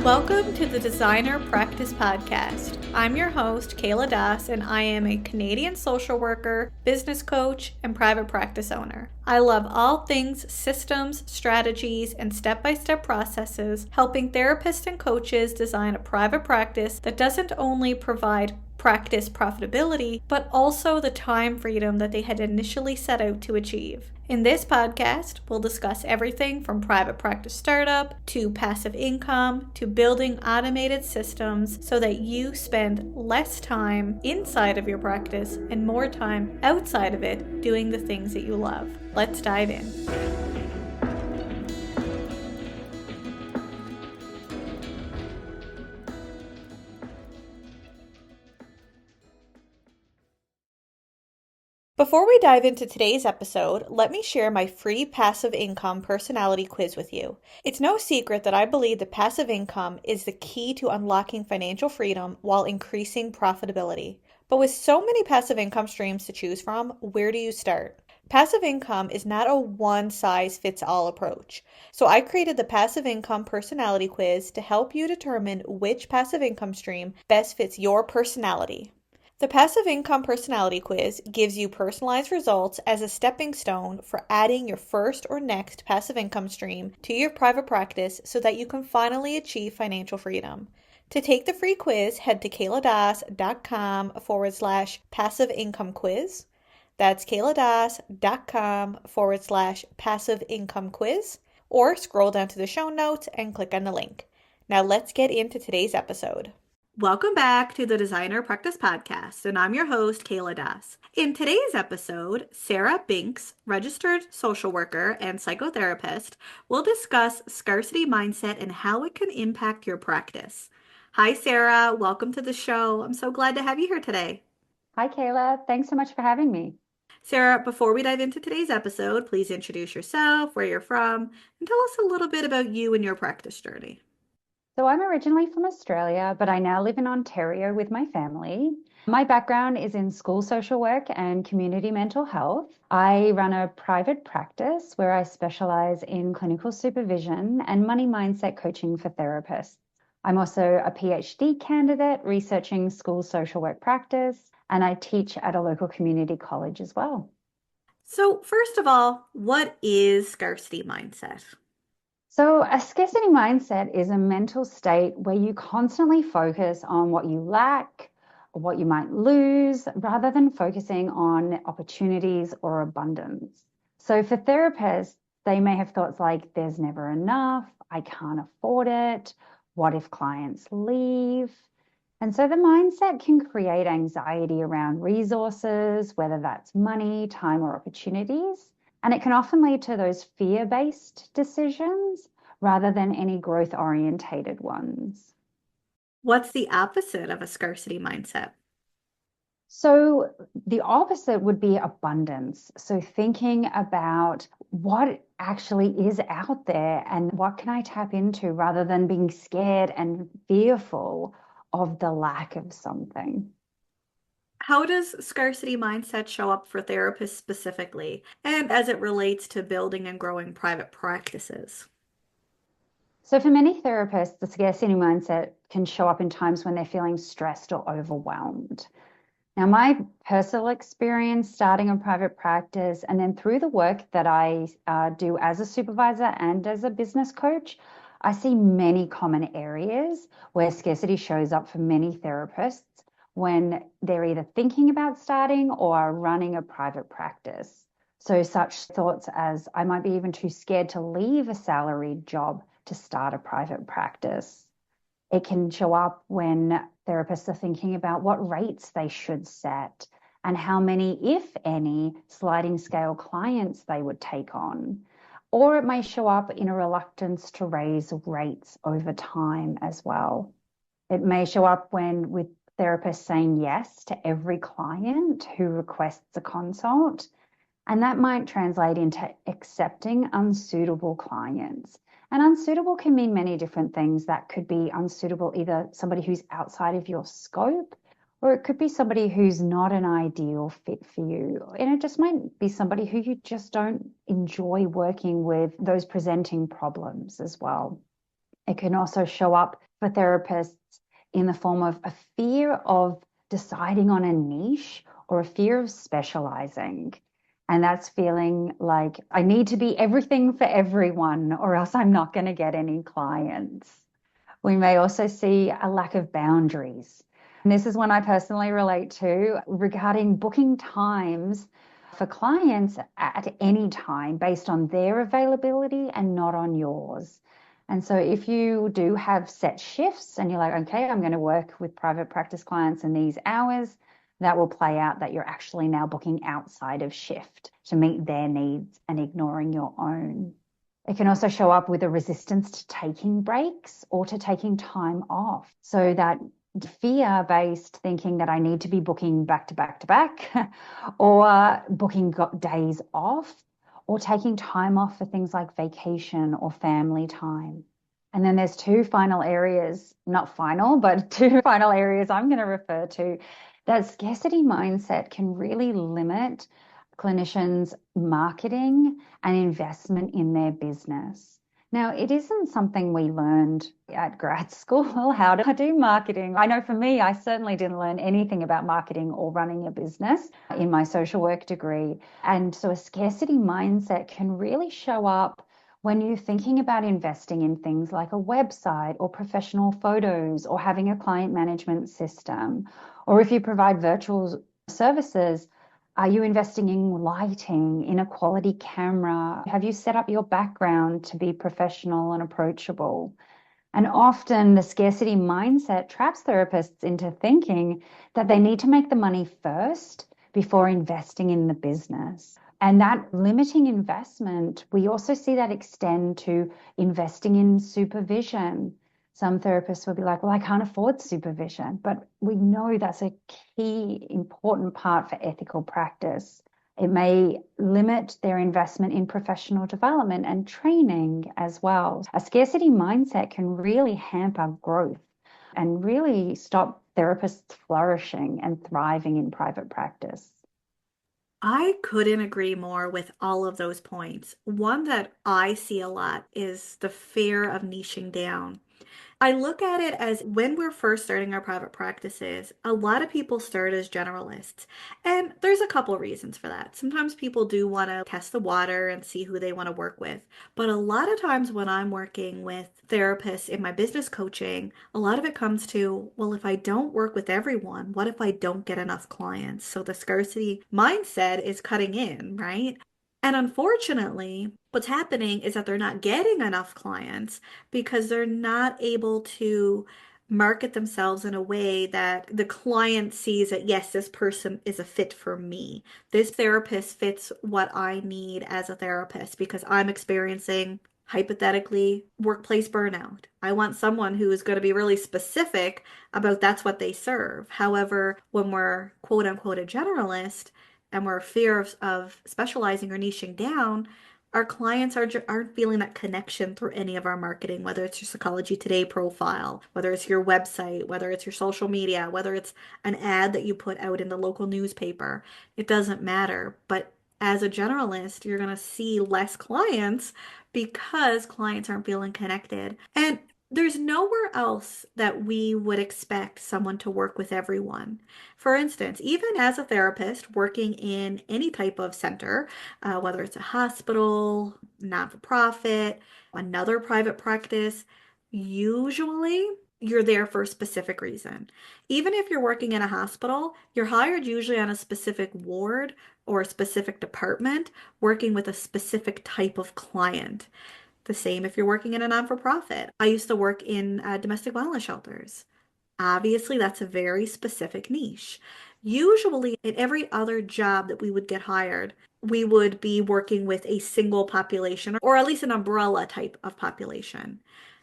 Welcome to the Designer Practice Podcast. I'm your host, Kayla Das, and I am a Canadian social worker, business coach, and private practice owner. I love all things systems, strategies, and step-by-step processes, helping therapists and coaches design a private practice that doesn't only provide practice profitability, but also the time freedom that they had initially set out to achieve. In this podcast, we'll discuss everything from private practice startup to passive income to building automated systems so that you spend less time inside of your practice and more time outside of it doing the things that you love. Let's dive in. Before we dive into today's episode, let me share my free passive income personality quiz with you. It's no secret that I believe that passive income is the key to unlocking financial freedom while increasing profitability. But with so many passive income streams to choose from, where do you start? Passive income is not a one-size-fits-all approach. So I created the Passive Income Personality Quiz to help you determine which passive income stream best fits your personality. The Passive Income Personality Quiz gives you personalized results as a stepping stone for adding your first or next passive income stream to your private practice so that you can finally achieve financial freedom. To take the free quiz, head to kayladas.com/passive income quiz. That's kayladas.com/passive income quiz, or scroll down to the show notes and click on the link. Now let's get into today's episode. Welcome back to the Designer Practice Podcast, and I'm your host, Kayla Das. In today's episode, Sarah Binks, registered social worker and psychotherapist, will discuss scarcity mindset and how it can impact your practice. Hi, Sarah. Welcome to the show. I'm so glad to have you here today. Hi, Kayla. Thanks so much for having me. Sarah, before we dive into today's episode, please introduce yourself, where you're from, and tell us a little bit about you and your practice journey. So I'm originally from Australia, but I now live in Ontario with my family. My background is in school social work and community mental health. I run a private practice where I specialize in clinical supervision and money mindset coaching for therapists. I'm also a PhD candidate researching school social work practice, and I teach at a local community college as well. So first of all, what is scarcity mindset? So a scarcity mindset is a mental state where you constantly focus on what you lack, or what you might lose, rather than focusing on opportunities or abundance. So for therapists, they may have thoughts like, there's never enough, I can't afford it, what if clients leave? And so the mindset can create anxiety around resources, whether that's money, time, or opportunities. And it can often lead to those fear-based decisions rather than any growth-orientated ones. What's the opposite of a scarcity mindset? So the opposite would be abundance. So thinking about what actually is out there and what can I tap into rather than being scared and fearful of the lack of something. How does scarcity mindset show up for therapists specifically, and as it relates to building and growing private practices? So for many therapists, the scarcity mindset can show up in times when they're feeling stressed or overwhelmed. Now, my personal experience starting a private practice and then through the work that I do as a supervisor and as a business coach, I see many common areas where scarcity shows up for many therapists when they're either thinking about starting or running a private practice. So such thoughts as, I might be even too scared to leave a salaried job to start a private practice. It can show up when therapists are thinking about what rates they should set and how many, if any, sliding scale clients they would take on. Or it may show up in a reluctance to raise rates over time as well. It may show up with therapists saying yes to every client who requests a consult, and that might translate into accepting unsuitable clients. And unsuitable can mean many different things. That could be unsuitable, either somebody who's outside of your scope, or it could be somebody who's not an ideal fit for you. And it just might be somebody who you just don't enjoy working with, those presenting problems as well. It can also show up for therapists in the form of a fear of deciding on a niche or a fear of specializing. And that's feeling like I need to be everything for everyone, or else I'm not going to get any clients. We may also see a lack of boundaries. And this is one I personally relate to regarding booking times for clients at any time based on their availability and not on yours. And so if you do have set shifts and you're like, okay, I'm going to work with private practice clients in these hours, that will play out that you're actually now booking outside of shift to meet their needs and ignoring your own. It can also show up with a resistance to taking breaks or to taking time off. So that fear based thinking that I need to be booking back to back to back or booking days off or taking time off for things like vacation or family time. And then there's two final areas, not final, but two final areas I'm going to refer to. That scarcity mindset can really limit clinicians' marketing and investment in their business. Now, it isn't something we learned at grad school, how to do marketing. I know for me, I certainly didn't learn anything about marketing or running a business in my social work degree. And so a scarcity mindset can really show up when you're thinking about investing in things like a website or professional photos or having a client management system, or if you provide virtual services. Are you investing in lighting, in a quality camera? Have you set up your background to be professional and approachable? And often the scarcity mindset traps therapists into thinking that they need to make the money first before investing in the business. And that limiting investment, we also see that extend to investing in supervision. Some therapists will be like, well, I can't afford supervision, but we know that's a key important part for ethical practice. It may limit their investment in professional development and training as well. A scarcity mindset can really hamper growth and really stop therapists flourishing and thriving in private practice. I couldn't agree more with all of those points. One that I see a lot is the fear of niching down. I look at it as when we're first starting our private practices, a lot of people start as generalists. And there's a couple reasons for that. Sometimes people do want to test the water and see who they want to work with. But a lot of times when I'm working with therapists in my business coaching, a lot of it comes to, well, if I don't work with everyone, what if I don't get enough clients? So the scarcity mindset is cutting in, right? And unfortunately, what's happening is that they're not getting enough clients because they're not able to market themselves in a way that the client sees that, yes, this person is a fit for me. This therapist fits what I need as a therapist because I'm experiencing, hypothetically, workplace burnout. I want someone who is going to be really specific about that's what they serve. However, when we're quote unquote a generalist, and we're fear of specializing or niching down, our clients aren't feeling that connection through any of our marketing, whether it's your Psychology Today profile, whether it's your website, whether it's your social media, whether it's an ad that you put out in the local newspaper. It doesn't matter. But as a generalist, you're going to see less clients because clients aren't feeling connected. And there's nowhere else that we would expect someone to work with everyone. For instance, even as a therapist working in any type of center, whether it's a hospital, not-for-profit, another private practice, usually you're there for a specific reason. Even if you're working in a hospital, you're hired usually on a specific ward or a specific department, working with a specific type of client. The same if you're working in a non-for-profit. I used to work in domestic violence shelters. Obviously, that's a very specific niche. Usually, in every other job that we would get hired, we would be working with a single population or at least an umbrella type of population.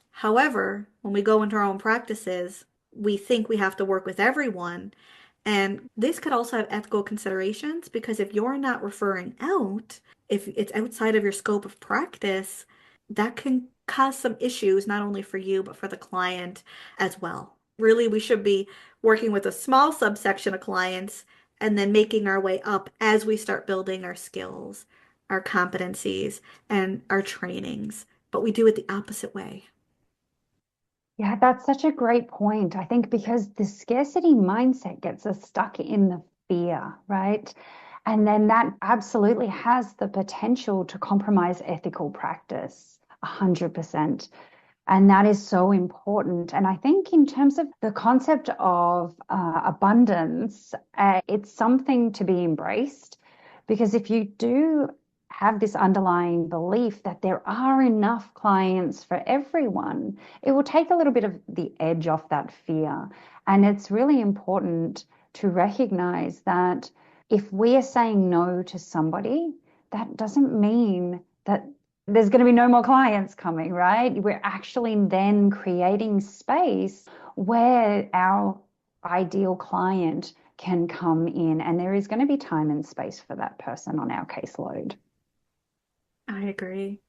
However, when we go into our own practices, we think we have to work with everyone. And this could also have ethical considerations because if you're not referring out, if it's outside of your scope of practice, that can cause some issues, not only for you, but for the client as well. Really, we should be working with a small subsection of clients and then making our way up as we start building our skills, our competencies, and our trainings. But we do it the opposite way. Yeah, that's such a great point. I think because the scarcity mindset gets us stuck in the fear, right? And then that absolutely has the potential to compromise ethical practice, 100%. And that is so important. And I think, in terms of the concept of abundance, it's something to be embraced because if you do have this underlying belief that there are enough clients for everyone, it will take a little bit of the edge off that fear. And it's really important to recognize that if we are saying no to somebody, that doesn't mean that there's going to be no more clients coming, right? We're actually then creating space where our ideal client can come in, and there is going to be time and space for that person on our caseload. I agree.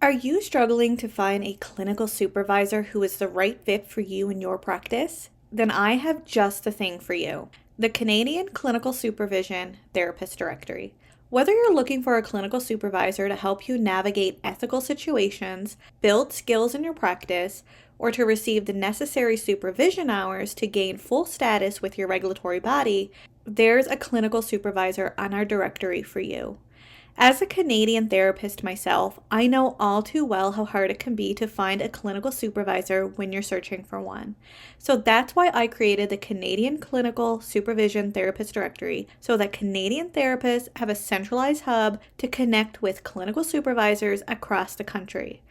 Are you struggling to find a clinical supervisor who is the right fit for you and your practice? Then I have just the thing for you, the Canadian Clinical Supervision Therapist Directory. Whether you're looking for a clinical supervisor to help you navigate ethical situations, build skills in your practice, or to receive the necessary supervision hours to gain full status with your regulatory body, there's a clinical supervisor on our directory for you. As a Canadian therapist myself, I know all too well how hard it can be to find a clinical supervisor when you're searching for one. So that's why I created the Canadian Clinical Supervision Therapist Directory so that Canadian therapists have a centralized hub to connect with clinical supervisors across the country.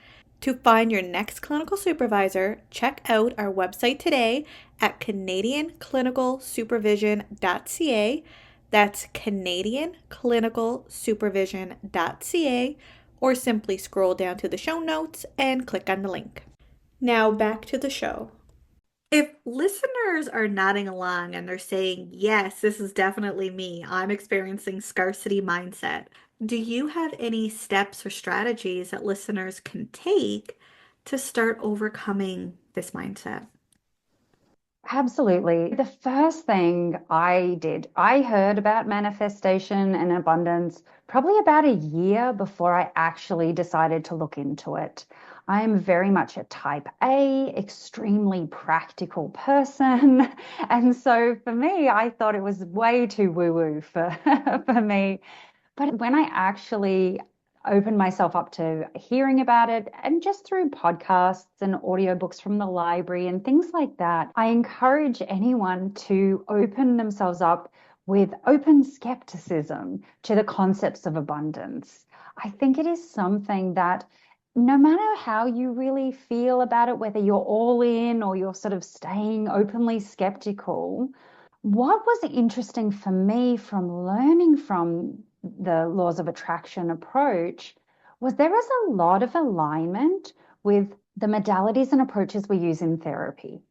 To find your next clinical supervisor, check out our website today at canadianclinicalsupervision.ca. That's canadianclinicalsupervision.ca, or simply scroll down to the show notes and click on the link. Now back to the show. If listeners are nodding along and they're saying, yes, this is definitely me, I'm experiencing scarcity mindset, do you have any steps or strategies that listeners can take to start overcoming this mindset? Absolutely. The first thing I did, I heard about manifestation and abundance probably about a year before I actually decided to look into it. I am very much a type A, extremely practical person. And so for me, I thought it was way too woo-woo for, for me. But when I actually opened myself up to hearing about it, and just through podcasts and audiobooks from the library and things like that, I encourage anyone to open themselves up with open skepticism to the concepts of abundance. I think it is something that no matter how you really feel about it, whether you're all in or you're sort of staying openly skeptical, what was interesting for me from learning from the laws of attraction approach was there is a lot of alignment with the modalities and approaches we use in therapy.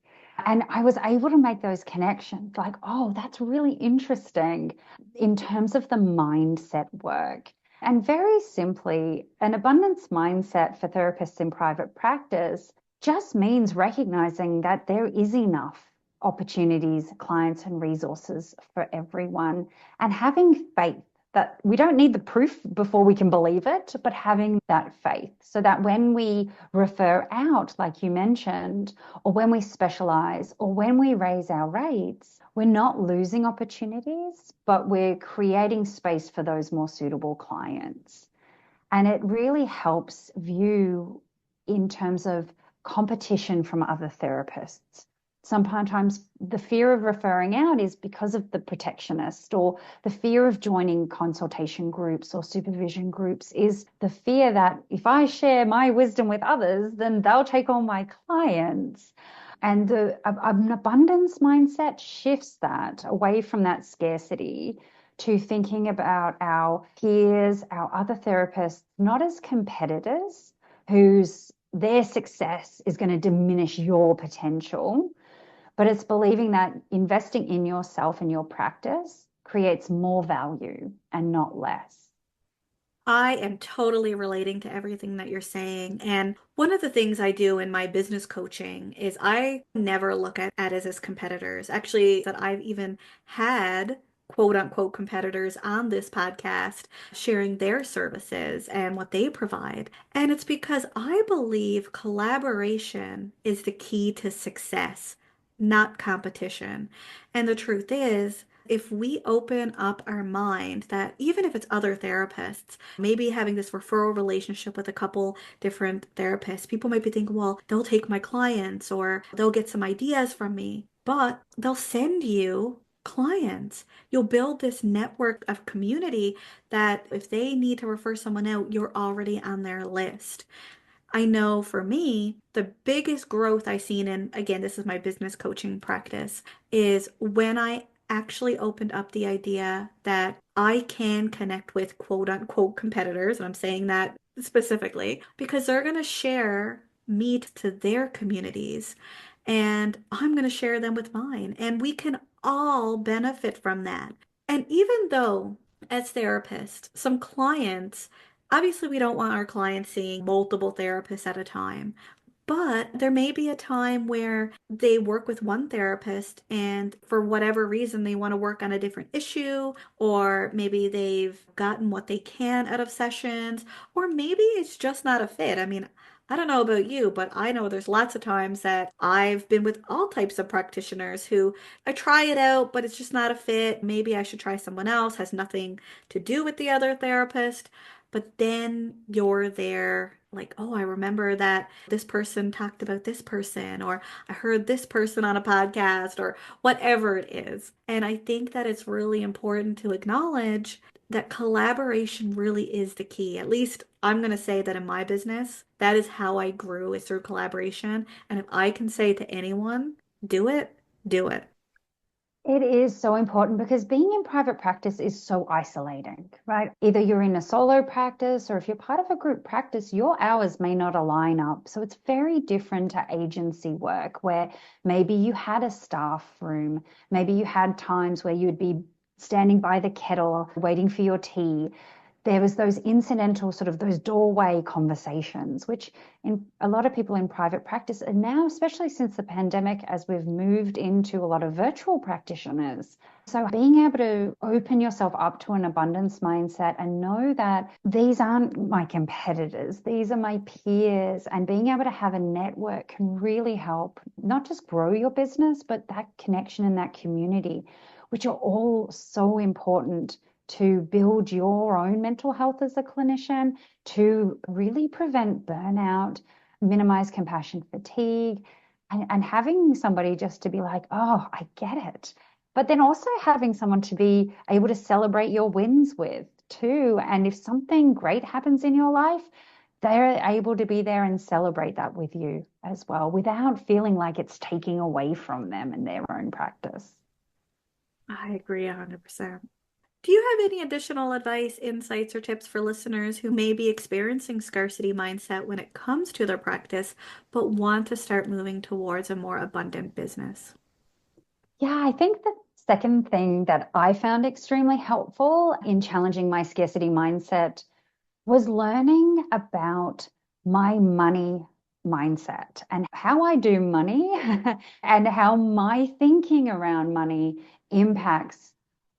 And I was able to make those connections like, oh, that's really interesting in terms of the mindset work. And very simply, an abundance mindset for therapists in private practice just means recognizing that there is enough opportunities, clients, and resources for everyone, and having faith that we don't need the proof before we can believe it, but having that faith so that when we refer out, like you mentioned, or when we specialize, or when we raise our rates, we're not losing opportunities, but we're creating space for those more suitable clients. And it really helps view in terms of competition from other therapists. Sometimes the fear of referring out is because of the protectionist, or the fear of joining consultation groups or supervision groups is the fear that if I share my wisdom with others, then they'll take all my clients. And an abundance mindset shifts that away from that scarcity to thinking about our peers, our other therapists, not as competitors whose their success is going to diminish your potential, but it's believing that investing in yourself and your practice creates more value and not less. I am totally relating to everything that you're saying. And one of the things I do in my business coaching is I never look at it as competitors. Actually, that I've even had quote unquote competitors on this podcast sharing their services and what they provide. And it's because I believe collaboration is the key to success, not competition. And the truth is, if we open up our mind that even if it's other therapists, maybe having this referral relationship with a couple different therapists, people might be thinking, well, they'll take my clients or they'll get some ideas from me, but they'll send you clients. You'll build this network of community that if they need to refer someone out, you're already on their list. I know for me, the biggest growth I've seen, and again, this is my business coaching practice, is when I actually opened up the idea that I can connect with quote unquote competitors. And I'm saying that specifically because they're going to share me to their communities and I'm going to share them with mine. And we can all benefit from that. And even though, as therapists, some clients, obviously, we don't want our clients seeing multiple therapists at a time. But there may be a time where they work with one therapist and for whatever reason they want to work on a different issue, or maybe they've gotten what they can out of sessions, or maybe it's just not a fit. I mean, I don't know about you, but I know there's lots of times that I've been with all types of practitioners who I try it out, but it's just not a fit. Maybe I should try someone else, has nothing to do with the other therapist. But then you're there, like, oh, I remember that this person talked about this person, or I heard this person on a podcast, or whatever it is. And I think that it's really important to acknowledge that collaboration really is the key. At least I'm going to say that in my business, that is how I grew is through collaboration. And if I can say to anyone, do it, do it. It is so important because being in private practice is so isolating, right? Either you're in a solo practice or if you're part of a group practice, your hours may not align up. So it's very different to agency work where maybe you had a staff room, maybe you had times where you'd be standing by the kettle waiting for your tea. There was those incidental sort of those doorway conversations, which in a lot of people in private practice are now, especially since the pandemic, as we've moved into a lot of virtual practitioners. So being able to open yourself up to an abundance mindset and know that these aren't my competitors, these are my peers, and being able to have a network can really help not just grow your business, but that connection and that community, which are all so important to build your own mental health as a clinician, to really prevent burnout, minimize compassion fatigue, and having somebody just to be like, oh, I get it. But then also having someone to be able to celebrate your wins with too. And if something great happens in your life, they're able to be there and celebrate that with you as well without feeling like it's taking away from them in their own practice. I agree 100%. Do you have any additional advice, insights, or tips for listeners who may be experiencing scarcity mindset when it comes to their practice, but want to start moving towards a more abundant business? Yeah, I think the second thing that I found extremely helpful in challenging my scarcity mindset was learning about my money mindset and how I do money and how my thinking around money impacts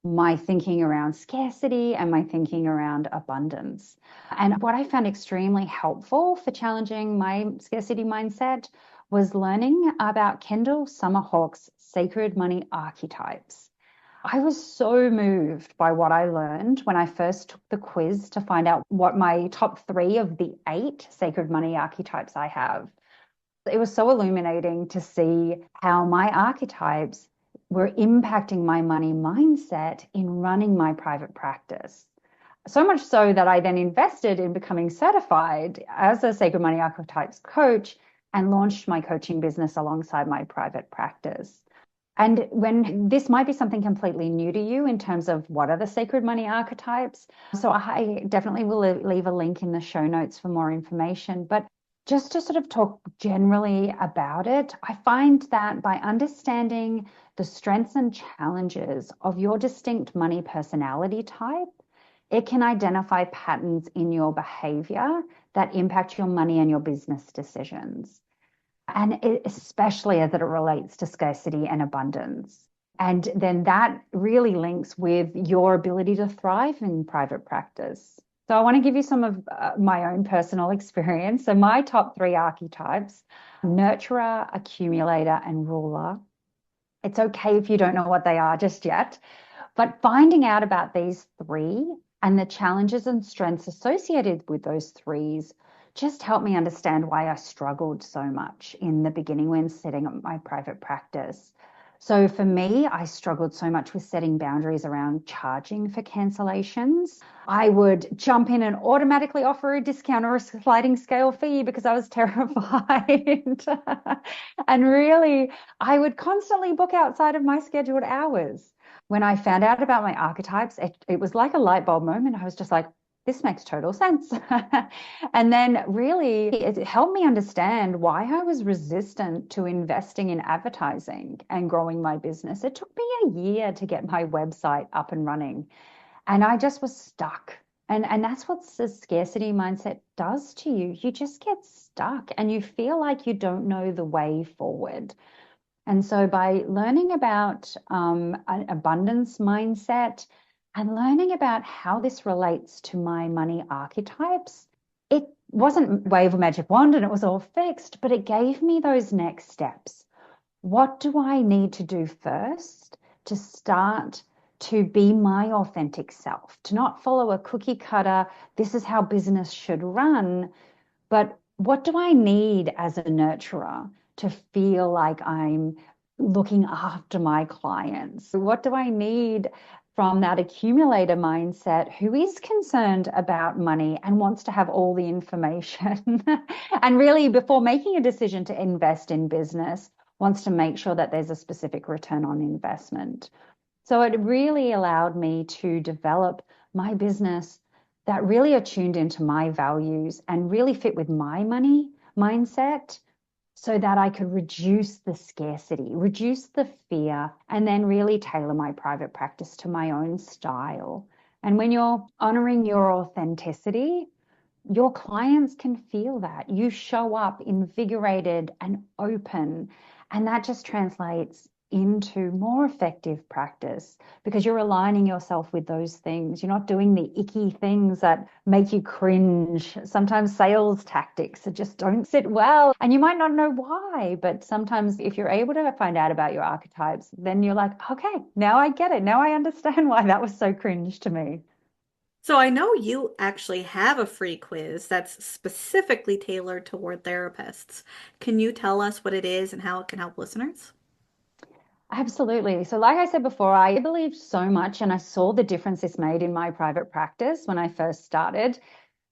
my thinking around scarcity and my thinking around abundance. And what I found extremely helpful for challenging my scarcity mindset was learning about Kendall Summerhawk's sacred money archetypes. I was so moved by what I learned when I first took the quiz to find out what my top three of the 8 sacred money archetypes I have. It was so illuminating to see how my archetypes were impacting my money mindset in running my private practice. So much so that I then invested in becoming certified as a sacred money archetypes coach and launched my coaching business alongside my private practice. And when this might be something completely new to you in terms of what are the sacred money archetypes. So I definitely will leave a link in the show notes for more information. But just to sort of talk generally about it, I find that by understanding the strengths and challenges of your distinct money personality type, it can identify patterns in your behavior that impact your money and your business decisions. And especially as it relates to scarcity and abundance. And then that really links with your ability to thrive in private practice. So I want to give you some of my own personal experience. So my top three archetypes: nurturer, accumulator, and ruler. It's okay if you don't know what they are just yet, but finding out about these three and the challenges and strengths associated with those threes just helped me understand why I struggled so much in the beginning when setting up my private practice. So for me, I struggled so much with setting boundaries around charging for cancellations. I would jump in and automatically offer a discount or a sliding scale fee because I was terrified. And really, I would constantly book outside of my scheduled hours. When I found out about my archetypes, it was like a light bulb moment. I was just like, this makes total sense. And then really, it helped me understand why I was resistant to investing in advertising and growing my business. It took me a year to get my website up and running, and I just was stuck. And that's what the scarcity mindset does to you. You just get stuck and you feel like you don't know the way forward. And so by learning about an abundance mindset and learning about how this relates to my money archetypes, it wasn't wave a magic wand and it was all fixed, but it gave me those next steps. What do I need to do first to start to be my authentic self, to not follow a cookie cutter, this is how business should run, but what do I need as a nurturer to feel like I'm looking after my clients? What do I need from that accumulator mindset who is concerned about money and wants to have all the information? And really, before making a decision to invest in business, wants to make sure that there's a specific return on investment. So it really allowed me to develop my business that really are tuned into my values and really fit with my money mindset so that I could reduce the scarcity, reduce the fear, and then really tailor my private practice to my own style. And when you're honoring your authenticity, your clients can feel that. You show up invigorated and open, and that just translates into more effective practice because you're aligning yourself with those things. You're not doing the icky things that make you cringe. Sometimes sales tactics that just don't sit well, and you might not know why, but sometimes if you're able to find out about your archetypes, then you're like, okay, now I get it. Now I understand why that was so cringe to me. So I know you actually have a free quiz that's specifically tailored toward therapists. Can you tell us what it is and how it can help listeners? Absolutely. So, like I said before, I believed so much and I saw the difference this made in my private practice when I first started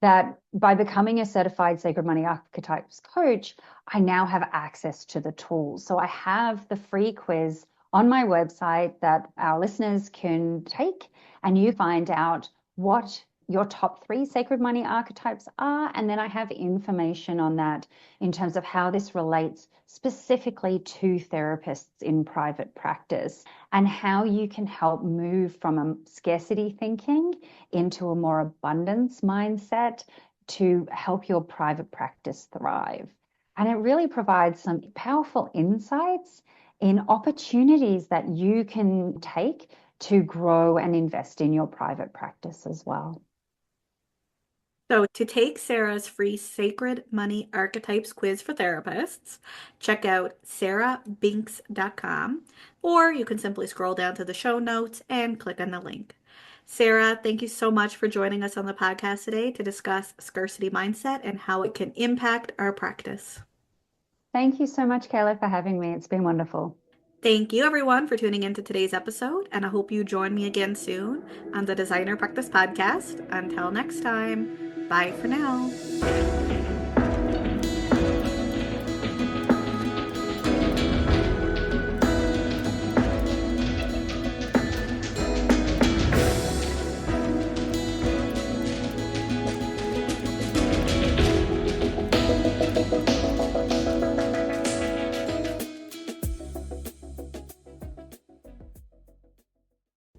that by becoming a certified Sacred Money Archetypes coach, I now have access to the tools. So, I have the free quiz on my website that our listeners can take, and you find out what your top three sacred money archetypes are. And then I have information on that in terms of how this relates specifically to therapists in private practice and how you can help move from a scarcity thinking into a more abundance mindset to help your private practice thrive. And it really provides some powerful insights in opportunities that you can take to grow and invest in your private practice as well. So, to take Sarah's free Sacred Money Archetypes quiz for therapists, check out sarahbinks.com, or you can simply scroll down to the show notes and click on the link. Sarah, thank you so much for joining us on the podcast today to discuss scarcity mindset and how it can impact our practice. Thank you so much, Kayla, for having me. It's been wonderful. Thank you, everyone, for tuning into today's episode, and I hope you join me again soon on the Designer Practice Podcast. Until next time, bye for now.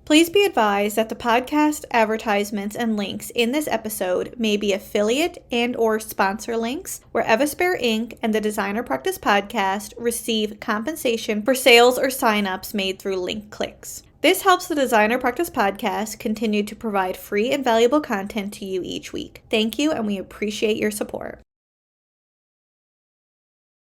Please be advised that the podcast advertisements and links in this episode may be affiliate and or sponsor links where Evaspare Inc. and the Designer Practice Podcast receive compensation for sales or signups made through link clicks. This helps the Designer Practice Podcast continue to provide free and valuable content to you each week. Thank you, and we appreciate your support.